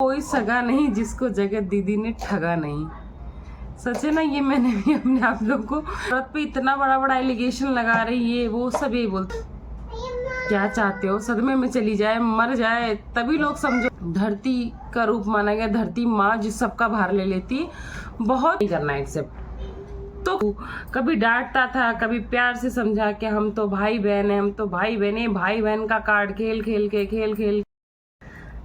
कोई सगा नहीं जिसको जगत दीदी ने ठगा नहीं। सच है ना, ये मैंने भी अपने आप लोग को औरत पे इतना बड़ा बड़ा एलिगेशन लगा रही है, वो सब यही बोलते क्या चाहते हो, सदमे में चली जाए, मर जाए, तभी लोग समझो। धरती का रूप माना गया, धरती माँ जिस सबका भार ले लेती, बहुत नहीं करना एक्सेप्ट। तो कभी डांटता था, कभी प्यार से समझा कि हम तो भाई बहन है, हम तो भाई बहन है, भाई बहन का कार्ड खेल खेल।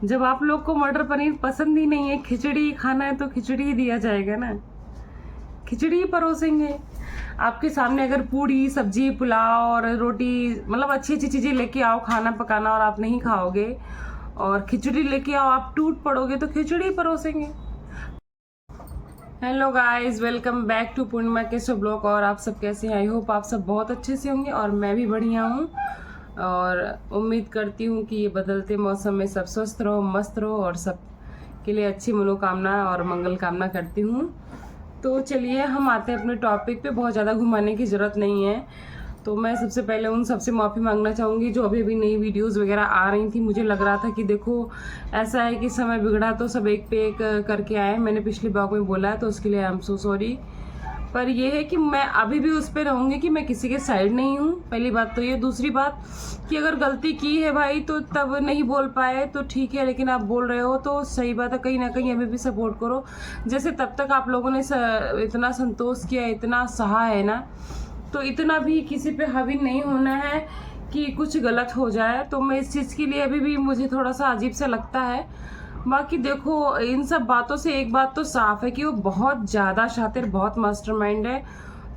जब आप लोग को मटर पनीर पसंद ही नहीं है, खिचड़ी खाना है तो खिचड़ी ही दिया जाएगा ना, खिचड़ी ही परोसेंगे। आपके सामने अगर पूड़ी सब्जी पुलाव और रोटी, मतलब अच्छी अच्छी चीजें लेके आओ खाना पकाना, और आप नहीं खाओगे, और खिचड़ी लेके आओ आप टूट पड़ोगे, तो खिचड़ी ही परोसेंगे। Hello guys, welcome back to Purnima के शो ब्लॉग। और आप सब कैसे हैं? आई होप आप सब बहुत अच्छे से होंगे और मैं भी बढ़िया हूँ। और उम्मीद करती हूँ कि ये बदलते मौसम में सब स्वस्थ रहो, मस्त रहो, और सब के लिए अच्छी मनोकामना और मंगल कामना करती हूँ। तो चलिए हम आते हैं अपने टॉपिक पे। बहुत ज़्यादा घुमाने की ज़रूरत नहीं है। तो मैं सबसे पहले उन सबसे माफ़ी मांगना चाहूँगी जो अभी अभी नई वीडियोस वगैरह आ रही थी। मुझे लग रहा था कि देखो ऐसा है कि समय बिगड़ा तो सब एक पे एक करके आए, मैंने पिछले ब्लॉग में बोला है, तो उसके लिए आई एम सो सॉरी। पर यह है कि मैं अभी भी उस पर रहूँगी कि मैं किसी के साइड नहीं हूँ। पहली बात तो ये। दूसरी बात कि अगर गलती की है भाई तो तब नहीं बोल पाए तो ठीक है, लेकिन आप बोल रहे हो तो सही बात है, कहीं ना कहीं हमें भी सपोर्ट करो। जैसे तब तक आप लोगों ने इतना संतोष किया, इतना सहा है ना, तो इतना भी किसी पे हावी नहीं होना है कि कुछ गलत हो जाए। तो मैं इस चीज़ के लिए अभी भी मुझे थोड़ा सा अजीब सा लगता है। बाकी देखो इन सब बातों से एक बात तो साफ है कि वो बहुत ज़्यादा शातिर, बहुत मास्टरमाइंड है।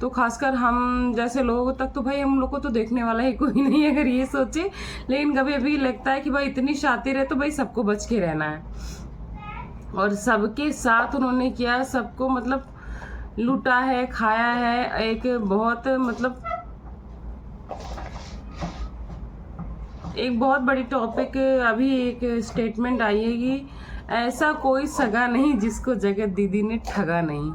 तो खासकर हम जैसे लोगों तक तो भाई हम लोग को तो देखने वाला ही कोई नहीं है अगर ये सोचे। लेकिन कभी अभी लगता है कि भाई इतनी शातिर है तो भाई सबको बच के रहना है। और सबके साथ उन्होंने किया, सबको मतलब लूटा है, खाया है। एक बहुत मतलब एक बहुत बड़ी टॉपिक अभी एक स्टेटमेंट आई है कि ऐसा कोई सगा नहीं जिसको जगत दीदी ने ठगा नहीं।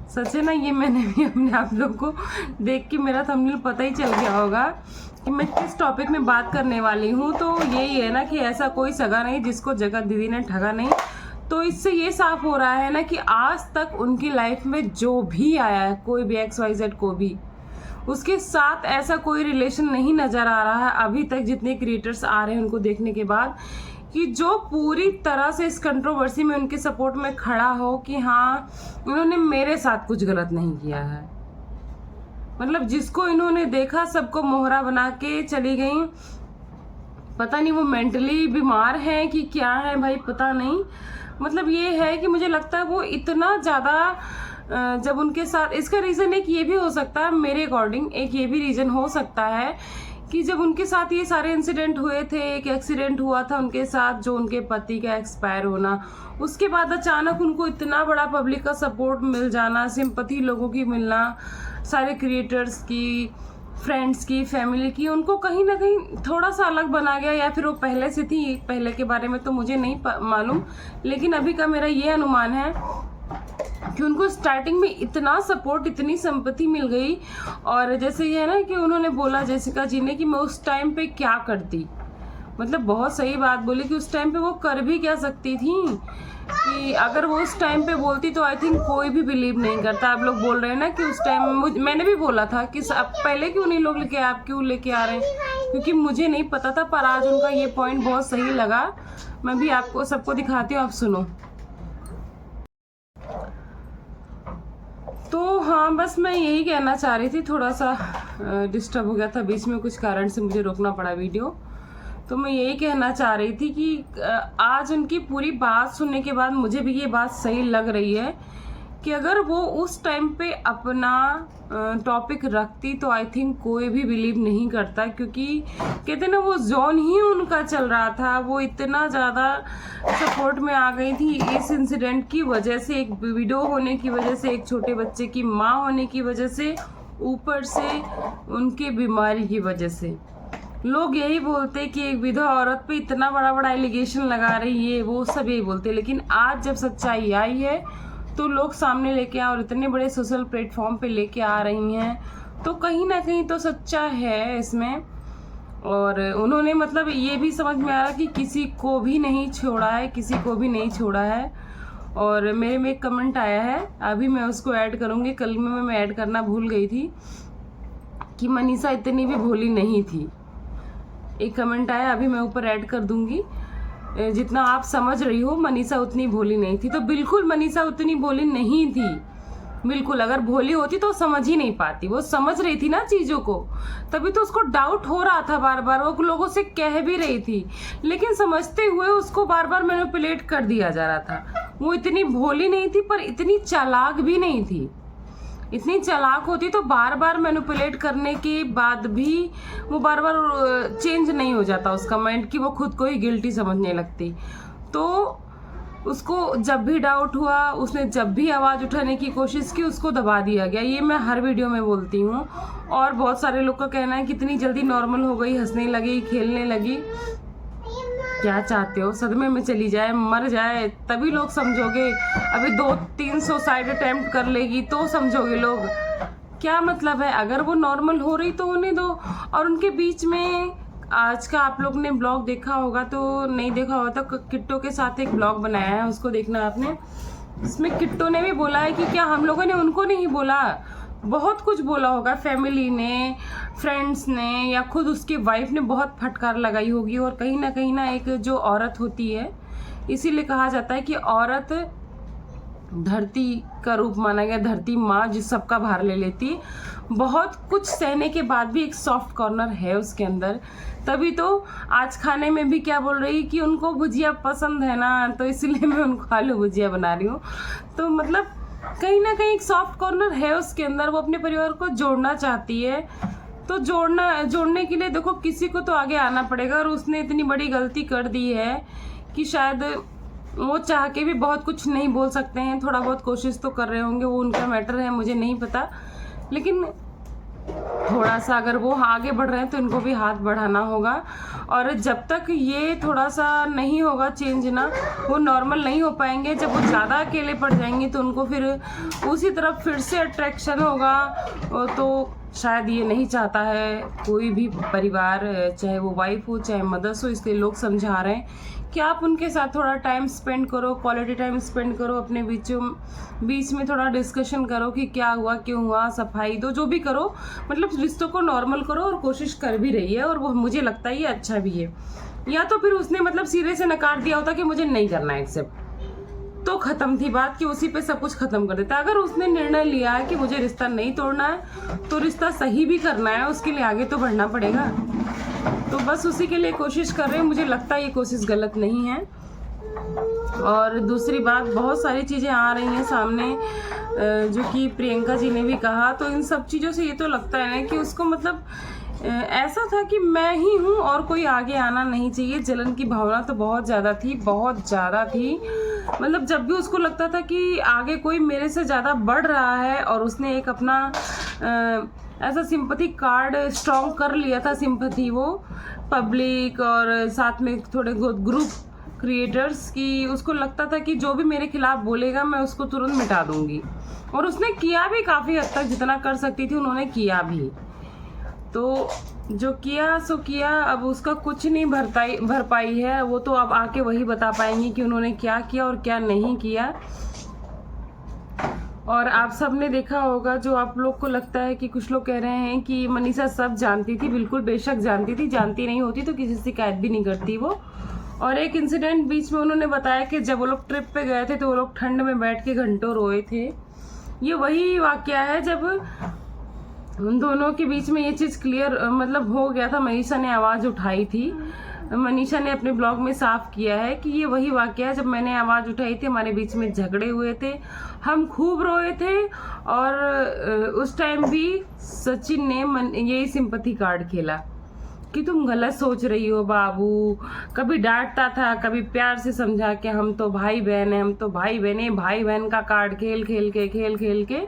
सच है ना, ये मैंने भी अपने आप लोग को देख के मेरा थंबनेल पता ही चल गया होगा कि मैं किस टॉपिक में बात करने वाली हूँ। तो यही है ना कि ऐसा कोई सगा नहीं जिसको जगत दीदी ने ठगा नहीं। तो इससे ये साफ हो रहा है ना कि आज तक उनकी लाइफ में जो भी आया है, कोई भी XYZ को भी, उसके साथ ऐसा कोई रिलेशन नहीं नज़र आ रहा है अभी तक, जितने क्रिएटर्स आ रहे हैं उनको देखने के बाद, कि जो पूरी तरह से इस कंट्रोवर्सी में उनके सपोर्ट में खड़ा हो कि हाँ इन्होंने मेरे साथ कुछ गलत नहीं किया है। मतलब जिसको इन्होंने देखा सबको मोहरा बना के चली गई। पता नहीं वो मेंटली बीमार है कि क्या है भाई, पता नहीं। मतलब ये है कि मुझे लगता है वो इतना ज़्यादा जब उनके साथ, इसका रीज़न एक ये भी हो सकता है मेरे अकॉर्डिंग, एक ये भी रीज़न हो सकता है कि जब उनके साथ ये सारे इंसिडेंट हुए थे, एक एक्सीडेंट हुआ था उनके साथ जो उनके पति का एक्सपायर होना, उसके बाद अचानक उनको इतना बड़ा पब्लिक का सपोर्ट मिल जाना, सिंपैथी लोगों की मिलना, सारे क्रिएटर्स की, फ्रेंड्स की, फैमिली की, उनको कहीं ना कहीं थोड़ा सा अलग बना गया। या फिर वो पहले से थी, पहले के बारे में तो मुझे नहीं मालूम, लेकिन अभी का मेरा ये अनुमान है कि उनको स्टार्टिंग में इतना सपोर्ट, इतनी संपत्ति मिल गई। और जैसे ये है ना कि उन्होंने बोला जेसिका जी ने कि मैं उस टाइम पे क्या करती, मतलब बहुत सही बात बोली कि उस टाइम पे वो कर भी क्या सकती थी, कि अगर वो उस टाइम पे बोलती तो आई थिंक कोई भी बिलीव नहीं करता। आप लोग बोल रहे हैं ना कि उस टाइम मैंने भी बोला था कि अब पहले क्यों नहीं लोग लेके, आप क्यों लेके आ रहे हैं, क्योंकि मुझे नहीं पता था। पर आज उनका ये पॉइंट बहुत सही लगा, मैं भी आपको सबको दिखाती हूँ, आप सुनो। तो हाँ, बस मैं यही कहना चाह रही थी। थोड़ा सा डिस्टर्ब हो गया था बीच में, कुछ कारण से मुझे रोकना पड़ा वीडियो। तो मैं यही कहना चाह रही थी कि आज उनकी पूरी बात सुनने के बाद मुझे भी ये बात सही लग रही है कि अगर वो उस टाइम पे अपना टॉपिक रखती तो आई थिंक कोई भी बिलीव नहीं करता, क्योंकि कहते ना वो जोन ही उनका चल रहा था। वो इतना ज़्यादा सपोर्ट में आ गई थी इस इंसिडेंट की वजह से, एक वीडियो होने की वजह से, एक छोटे बच्चे की माँ होने की वजह से, ऊपर से उनके बीमारी की वजह से। लोग यही बोलते कि एक विधवा औरत पे इतना बड़ा बड़ा एलिगेशन लगा रही है, वो सब यही बोलते। लेकिन आज जब सच्चाई आई है तो लोग सामने लेके आए और इतने बड़े सोशल प्लेटफॉर्म पे लेके आ रही हैं, तो कहीं ना कहीं तो सच्चा है इसमें। और उन्होंने मतलब ये भी समझ में आ रहा कि किसी को भी नहीं छोड़ा है, किसी को भी नहीं छोड़ा है। और मेरे में एक कमेंट आया है, अभी मैं उसको ऐड करूँगी, कल में मैं ऐड करना भूल गई थी कि मनीषा इतनी भी भोली नहीं थी। एक कमेंट आया, अभी मैं ऊपर ऐड कर दूंगी। जितना आप समझ रही हो मनीषा उतनी भोली नहीं थी, तो बिल्कुल मनीषा उतनी भोली नहीं थी। बिल्कुल, अगर भोली होती तो समझ ही नहीं पाती। वो समझ रही थी ना चीज़ों को, तभी तो उसको डाउट हो रहा था बार बार। वो लोगों से कह भी रही थी, लेकिन समझते हुए उसको बार बार मैनिपुलेट कर दिया जा रहा था। वो इतनी भोली नहीं थी, पर इतनी चालाक भी नहीं थी। इतनी चालाक होती तो बार बार मैनिपुलेट करने के बाद भी वो बार बार चेंज नहीं हो जाता उसका माइंड, कि वो खुद को ही गिल्टी समझने लगती। तो उसको जब भी डाउट हुआ, उसने जब भी आवाज़ उठाने की कोशिश की, उसको दबा दिया गया। ये मैं हर वीडियो में बोलती हूँ। और बहुत सारे लोग का कहना है कि इतनी जल्दी नॉर्मल हो गई, हंसने लगी, खेलने लगी। क्या चाहते हो, सदमे में चली जाए, मर जाए, तभी लोग समझोगे। अभी 200-300 सुसाइड अटेम्प्ट कर लेगी तो समझोगे लोग। क्या मतलब है, अगर वो नॉर्मल हो रही तो होने दो। और उनके बीच में आज का आप लोग ने ब्लॉग देखा होगा, तो नहीं देखा होगा तो किट्टो के साथ एक ब्लॉग बनाया है, उसको देखना आपने। इसमें किट्टो ने भी बोला है कि क्या हम लोगों ने उनको नहीं बोला, बहुत कुछ बोला होगा। फैमिली ने, फ्रेंड्स ने, या खुद उसकी वाइफ ने बहुत फटकार लगाई होगी। और कहीं ना एक जो औरत होती है, इसीलिए कहा जाता है कि औरत धरती का रूप माना गया, धरती माँ जो सबका भार ले लेती। बहुत कुछ सहने के बाद भी एक सॉफ्ट कॉर्नर है उसके अंदर। तभी तो आज खाने में भी क्या बोल रही कि उनको भुजिया पसंद है ना, तो इसलिए मैं उनको आलू भुजिया बना रही हूँ। तो मतलब कहीं ना कहीं एक सॉफ्ट कॉर्नर है उसके अंदर। वो अपने परिवार को जोड़ना चाहती है, तो जोड़ने के लिए देखो किसी को तो आगे आना पड़ेगा। और उसने इतनी बड़ी गलती कर दी है कि शायद वो चाह के भी बहुत कुछ नहीं बोल सकते हैं। थोड़ा बहुत कोशिश तो कर रहे होंगे, वो उनका मैटर है, मुझे नहीं पता। लेकिन थोड़ा सा अगर वो आगे बढ़ रहे हैं तो इनको भी हाथ बढ़ाना होगा। और जब तक ये थोड़ा सा नहीं होगा चेंज ना, वो नॉर्मल नहीं हो पाएंगे। जब वो ज़्यादा अकेले पड़ जाएंगे तो उनको फिर उसी तरफ फिर से अट्रैक्शन होगा। तो शायद ये नहीं चाहता है कोई भी परिवार, चाहे वो वाइफ हो चाहे मदर्स हो। इसलिए लोग समझा रहे हैं कि आप उनके साथ थोड़ा टाइम स्पेंड करो, क्वालिटी टाइम स्पेंड करो, अपने बीच में थोड़ा डिस्कशन करो कि क्या हुआ, क्यों हुआ, सफाई दो, जो भी करो। मतलब रिश्तों को नॉर्मल करो, और कोशिश कर भी रही है। और वो मुझे लगता है ये अच्छा भी है। या तो फिर उसने मतलब सिरे से नकार दिया होता कि मुझे नहीं करना है एक्सेप्ट, तो खत्म थी बात, कि उसी पे सब कुछ खत्म कर देता। अगर उसने निर्णय लिया है कि मुझे रिश्ता नहीं तोड़ना है, तो रिश्ता सही भी करना है, उसके लिए आगे तो बढ़ना पड़ेगा। तो बस उसी के लिए कोशिश कर रहे हैं। मुझे लगता है ये कोशिश गलत नहीं है। और दूसरी बात, बहुत सारी चीज़ें आ रही हैं सामने, जो कि प्रियंका जी ने भी कहा। तो इन सब चीज़ों से ये तो लगता है ना कि उसको मतलब ऐसा था कि मैं ही हूँ और कोई आगे आना नहीं चाहिए। जलन की भावना तो बहुत ज़्यादा थी, बहुत ज़्यादा थी। मतलब जब भी उसको लगता था कि आगे कोई मेरे से ज़्यादा बढ़ रहा है, और उसने एक अपना ऐसा सिंपैथी कार्ड स्ट्रॉन्ग कर लिया था, सिंपैथी वो पब्लिक और साथ में थोड़े ग्रुप क्रिएटर्स की, उसको लगता था कि जो भी मेरे खिलाफ बोलेगा मैं उसको तुरंत मिटा दूंगी। और उसने किया भी काफ़ी हद तक, जितना कर सकती थी उन्होंने किया भी। तो जो किया सो किया, अब उसका कुछ नहीं भरपाई है। वो तो अब आके वही बता पाएंगी कि उन्होंने क्या किया और क्या नहीं किया। और आप सब ने देखा होगा, जो आप लोग को लगता है कि कुछ लोग कह रहे हैं कि मनीषा सब जानती थी, बिल्कुल बेशक जानती थी। जानती नहीं होती तो किसी से शिकायत भी नहीं करती वो। और एक इंसिडेंट बीच में उन्होंने बताया कि जब वो लोग ट्रिप पे गए थे तो वो लोग ठंड में बैठ के घंटों रोए थे। ये वही वाकया है जब उन दोनों के बीच में ये चीज़ क्लियर मतलब हो गया था। मनीषा ने आवाज़ उठाई थी, मनीषा ने अपने ब्लॉग में साफ किया है कि ये वही वाकया है जब मैंने आवाज़ उठाई थी, हमारे बीच में झगड़े हुए थे, हम खूब रोए थे। और उस टाइम भी सचिन ने यही सिंपैथी कार्ड खेला कि तुम गलत सोच रही हो बाबू। कभी डांटता था, कभी प्यार से समझा कि हम तो भाई बहन हैं, हम तो भाई बहन हैं। भाई बहन का कार्ड खेल खेल के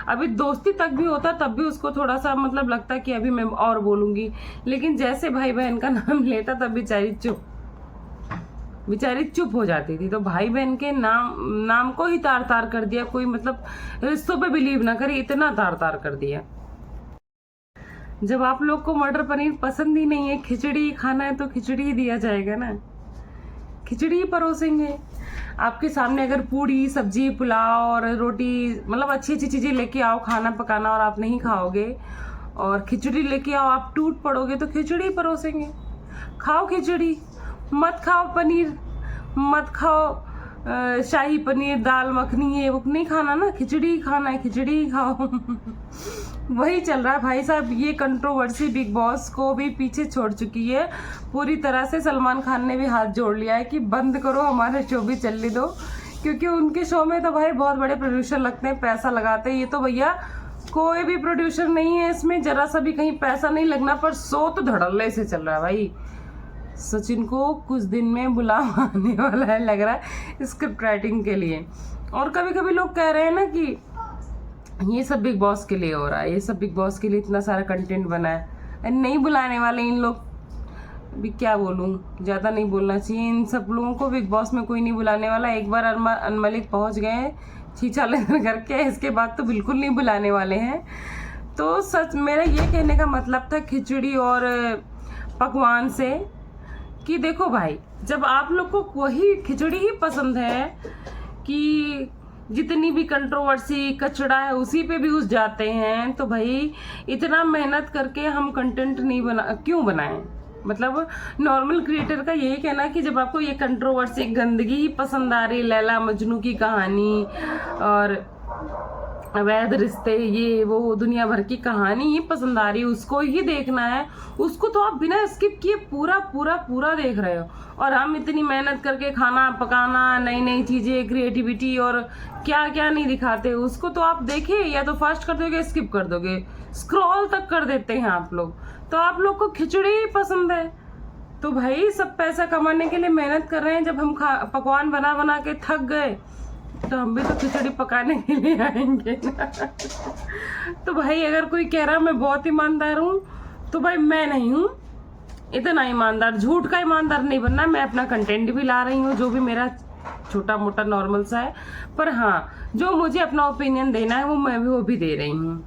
अभी दोस्ती तक भी होता, तब भी उसको थोड़ा सा मतलब लगता कि अभी मैं और बोलूँगी। लेकिन जैसे भाई बहन का नाम लेता तब बेचारी चुप हो जाती थी। तो भाई बहन के नाम को ही तार तार कर दिया। कोई मतलब रिश्तों पे बिलीव ना करे, इतना तार तार कर दिया। जब आप लोग को मटर पनीर पसंद ही नहीं है, खिचड़ी खाना है तो खिचड़ी ही दिया जाएगा ना, खिचड़ी ही परोसेंगे आपके सामने। अगर पूड़ी सब्जी पुलाव और रोटी मतलब अच्छी अच्छी चीज़ें लेके आओ खाना पकाना और आप नहीं खाओगे, और खिचड़ी लेके आओ आप टूट पड़ोगे, तो खिचड़ी परोसेंगे। खाओ खिचड़ी, मत खाओ पनीर, मत खाओ शाही पनीर दाल मखनी, ये वो नहीं खाना ना, खिचड़ी ही खाना है, खिचड़ी ही खाओ। वही चल रहा है भाई साहब। ये कंट्रोवर्सी बिग बॉस को भी पीछे छोड़ चुकी है पूरी तरह से। सलमान खान ने भी हाथ जोड़ लिया है कि बंद करो, हमारे शो भी चलने दो, क्योंकि उनके शो में तो भाई बहुत बड़े प्रोड्यूसर लगते हैं, पैसा लगाते हैं। ये तो भैया कोई भी प्रोड्यूसर नहीं है इसमें, जरा सा भी कहीं पैसा नहीं लगना, पर शो तो धड़ल्ले से चल रहा है भाई। सचिन को कुछ दिन में बुलावा आने वाला है लग रहा है स्क्रिप्ट राइटिंग के लिए। और कभी कभी लोग कह रहे हैं ना कि ये सब बिग बॉस के लिए हो रहा है, ये सब बिग बॉस के लिए इतना सारा कंटेंट बना है, नहीं बुलाने वाले इन लोग भी। क्या बोलूँ, ज़्यादा नहीं बोलना चाहिए। इन सब लोगों को बिग बॉस में कोई नहीं बुलाने वाला। एक बार अनमलिक पहुँच गए हैं छीछा लेकर करके, इसके बाद तो बिल्कुल नहीं बुलाने वाले हैं। तो सच मेरा ये कहने का मतलब था खिचड़ी और पकवान से कि देखो भाई, जब आप लोग को वही खिचड़ी ही पसंद है कि जितनी भी कंट्रोवर्सी कचड़ा है उसी पे भी उस जाते हैं, तो भाई इतना मेहनत करके हम कंटेंट नहीं क्यों बनाएं। मतलब नॉर्मल क्रिएटर का यही कहना है कि जब आपको ये कंट्रोवर्सी गंदगी ही पसंद आ रही, लैला मजनू की कहानी और अवैध रिश्ते ये वो दुनिया भर की कहानी ही पसंद आ रही है, उसको ही देखना है, उसको तो आप बिना स्किप किए पूरा पूरा पूरा देख रहे हो। और हम इतनी मेहनत करके खाना पकाना, नई नई चीज़ें, क्रिएटिविटी और क्या क्या नहीं दिखाते, उसको तो आप देखे या तो फास्ट कर दोगे, स्किप कर दोगे, स्क्रॉल तक कर देते हैं आप लोग। तो आप लोग को खिचड़ी ही पसंद है। तो भाई सब पैसा कमाने के लिए मेहनत कर रहे हैं, जब हम पकवान बना बना के थक गए तो हम भी तो खिचड़ी पकाने के लिए आएंगे ना। तो भाई अगर कोई कह रहा मैं बहुत ईमानदार हूँ, तो भाई मैं नहीं हूँ इतना ईमानदार। झूठ का ईमानदार नहीं बनना। मैं अपना कंटेंट भी ला रही हूँ जो भी मेरा छोटा मोटा नॉर्मल सा है, पर हाँ जो मुझे अपना ओपिनियन देना है वो मैं भी दे रही हूँ।